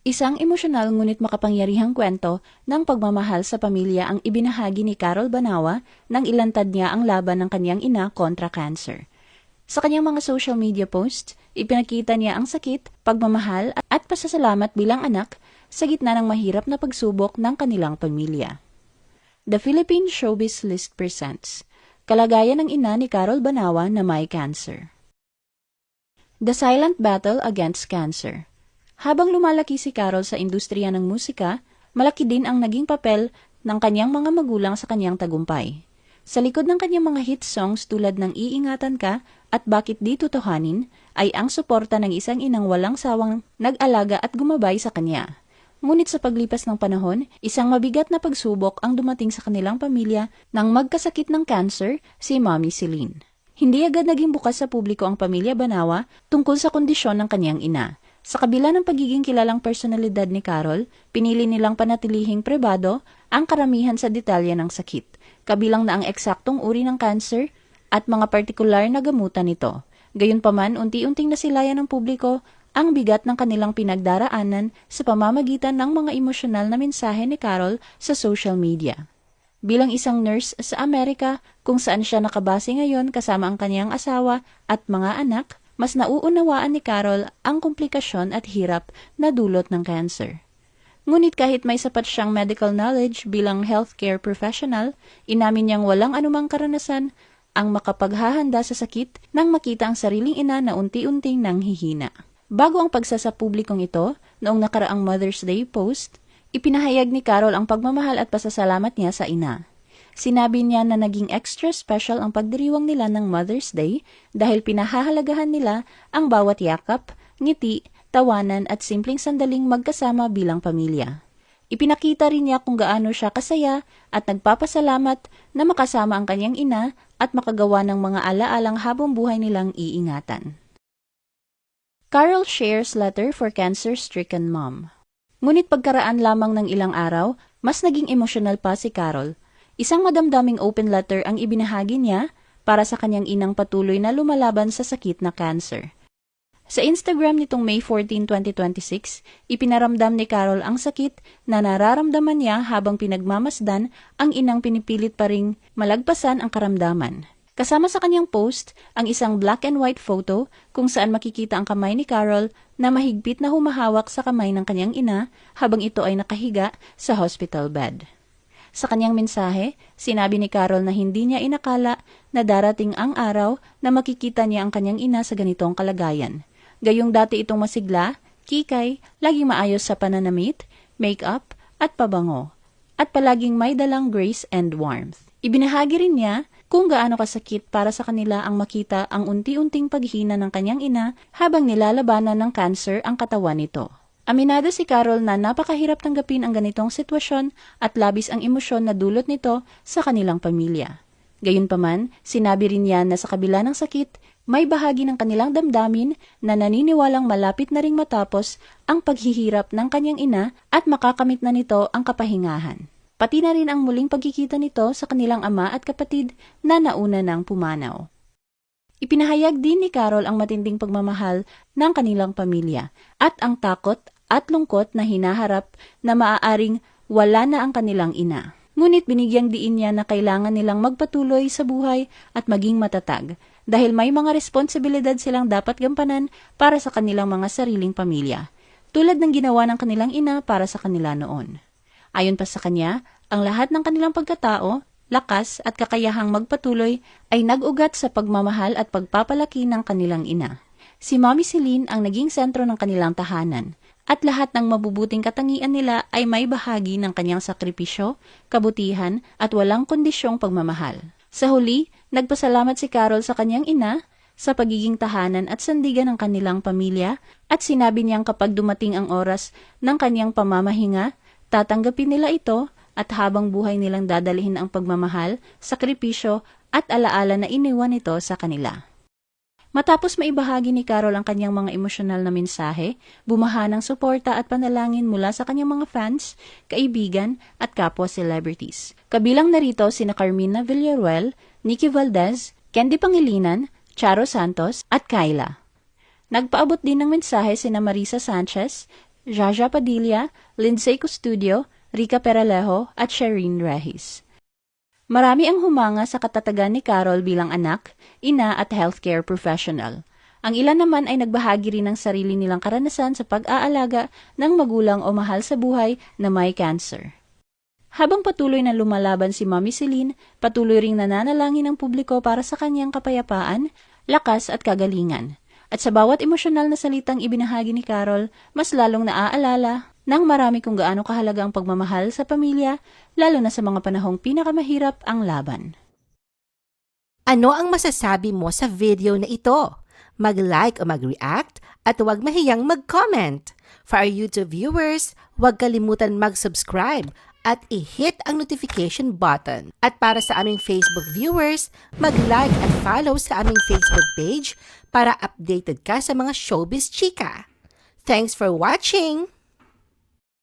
Isang emosyonal ngunit makapangyarihang kwento ng pagmamahal sa pamilya ang ibinahagi ni Carol Banawa nang ilantad niya ang laban ng kanyang ina kontra cancer. Sa kanyang mga social media posts, ipinakita niya ang sakit, pagmamahal at pasasalamat bilang anak sa gitna ng mahirap na pagsubok ng kanilang pamilya. The Philippine Showbiz List presents Kalagayan ng ina ni Carol Banawa na may cancer. The Silent Battle Against Cancer. Habang lumalaki si Carol sa industriya ng musika, malaki din ang naging papel ng kanyang mga magulang sa kanyang tagumpay. Sa likod ng kanyang mga hit songs tulad ng Iingatan Ka at Bakit Di Tutuhanin ay ang suporta ng isang inang walang sawang nag-alaga at gumabay sa kanya. Ngunit sa paglipas ng panahon, isang mabigat na pagsubok ang dumating sa kanilang pamilya nang magkasakit ng cancer si Mommy Celine. Hindi agad naging bukas sa publiko ang pamilya Banawa tungkol sa kondisyon ng kanyang ina. Sa kabila ng pagiging kilalang personalidad ni Carol, pinili nilang panatilihing pribado ang karamihan sa detalye ng sakit, kabilang na ang eksaktong uri ng cancer at mga partikular na gamutan nito. Gayunpaman, unti-unting nasilayan ng publiko ang bigat ng kanilang pinagdaraanan sa pamamagitan ng mga emosyonal na mensahe ni Carol sa social media. Bilang isang nurse sa Amerika, kung saan siya nakabase ngayon kasama ang kanyang asawa at mga anak, mas nauunawaan ni Carol ang komplikasyon at hirap na dulot ng cancer. Ngunit kahit may sapat siyang medical knowledge bilang healthcare professional, inamin niyang walang anumang karanasan ang makapaghahanda sa sakit nang makita ang sariling ina na unti-unting nanghihina. Bago ang pagsasapublikong ito, noong nakaraang Mother's Day post, ipinahayag ni Carol ang pagmamahal at pasasalamat niya sa ina. Sinabi niya na naging extra special ang pagdiriwang nila ng Mother's Day dahil pinahahalagahan nila ang bawat yakap, ngiti, tawanan at simpleng sandaling magkasama bilang pamilya. Ipinakita rin niya kung gaano siya kasaya at nagpapasalamat na makasama ang kanyang ina at makagawa ng mga alaalang habang buhay nilang iingatan. Carol shares letter for cancer-stricken mom. Ngunit pagkaraan lamang ng ilang araw, mas naging emosyonal pa si Carol. Isang madamdaming open letter ang ibinahagi niya para sa kanyang inang patuloy na lumalaban sa sakit na cancer. Sa Instagram nitong May 14, 2026, ipinaramdam ni Carol ang sakit na nararamdaman niya habang pinagmamasdan ang inang pinipilit pa ring malagpasan ang karamdaman. Kasama sa kanyang post ang isang black and white photo kung saan makikita ang kamay ni Carol na mahigpit na humahawak sa kamay ng kanyang ina habang ito ay nakahiga sa hospital bed. Sa kanyang mensahe, sinabi ni Carol na hindi niya inakala na darating ang araw na makikita niya ang kanyang ina sa ganitong kalagayan. Gayong dati itong masigla, kikay, laging maayos sa pananamit, make-up at pabango, at palaging may dalang grace and warmth. Ibinahagi rin niya kung gaano kasakit para sa kanila ang makita ang unti-unting paghina ng kanyang ina habang nilalabanan ng cancer ang katawan nito. Aminado si Carol na napakahirap tanggapin ang ganitong sitwasyon at labis ang emosyon na dulot nito sa kanilang pamilya. Gayunpaman, sinabi rin niya na sa kabila ng sakit, may bahagi ng kanilang damdamin na naniniwalang malapit na ring matapos ang paghihirap ng kanyang ina at makakamit na nito ang kapahingahan. Pati na rin ang muling pagkikita nito sa kanilang ama at kapatid na nauna ng pumanaw. Ipinahayag din ni Carol ang matinding pagmamahal ng kanilang pamilya at ang takot at lungkot na hinaharap na maaaring wala na ang kanilang ina. Ngunit binigyang diin niya na kailangan nilang magpatuloy sa buhay at maging matatag dahil may mga responsibilidad silang dapat gampanan para sa kanilang mga sariling pamilya, tulad ng ginawa ng kanilang ina para sa kanila noon. Ayon pa sa kanya, ang lahat ng kanilang pagkatao, lakas at kakayahang magpatuloy ay nag-ugat sa pagmamahal at pagpapalaki ng kanilang ina. Si Mommy Celine ang naging sentro ng kanilang tahanan at lahat ng mabubuting katangian nila ay may bahagi ng kanyang sakripisyo, kabutihan at walang kondisyong pagmamahal. Sa huli, nagpasalamat si Carol sa kanyang ina sa pagiging tahanan at sandigan ng kanilang pamilya at sinabi niyang kapag dumating ang oras ng kanyang pamamahinga, tatanggapin nila ito at habang buhay nilang dadalhin ang pagmamahal, sakripisyo at alaala na iniwan nito sa kanila. Matapos maibahagi ni Carol ang kanyang mga emosyonal na mensahe, bumaha ng suporta at panalangin mula sa kanyang mga fans, kaibigan at kapwa celebrities. Kabilang narito sina Carmina Villaruel, Nikki Valdez, Candy Pangilinan, Charo Santos at Kyla. Nagpaabot din ng mensahe sina Marisa Sanchez, Jaja Padilla, Lindsay Custodio, Rica Peralejo at Shireen Rehis. Marami ang humanga sa katatagan ni Carol bilang anak, ina at healthcare professional. Ang ilan naman ay nagbahagi rin ng sarili nilang karanasan sa pag-aalaga ng magulang o mahal sa buhay na may cancer. Habang patuloy na lumalaban si Mami Celine, patuloy ring nananalangin ng publiko para sa kanyang kapayapaan, lakas at kagalingan. At sa bawat emosyonal na salitang ibinahagi ni Carol, mas lalong naaalala ng marami kung gaano kahalaga ang pagmamahal sa pamilya, lalo na sa mga panahong pinakamahirap ang laban. Ano ang masasabi mo sa video na ito? Mag-like o mag-react at huwag mahiyang mag-comment. For our YouTube viewers, huwag kalimutan mag-subscribe at i-hit ang notification button. At para sa aming Facebook viewers, mag-like at follow sa aming Facebook page para updated ka sa mga showbiz chika. Thanks for watching!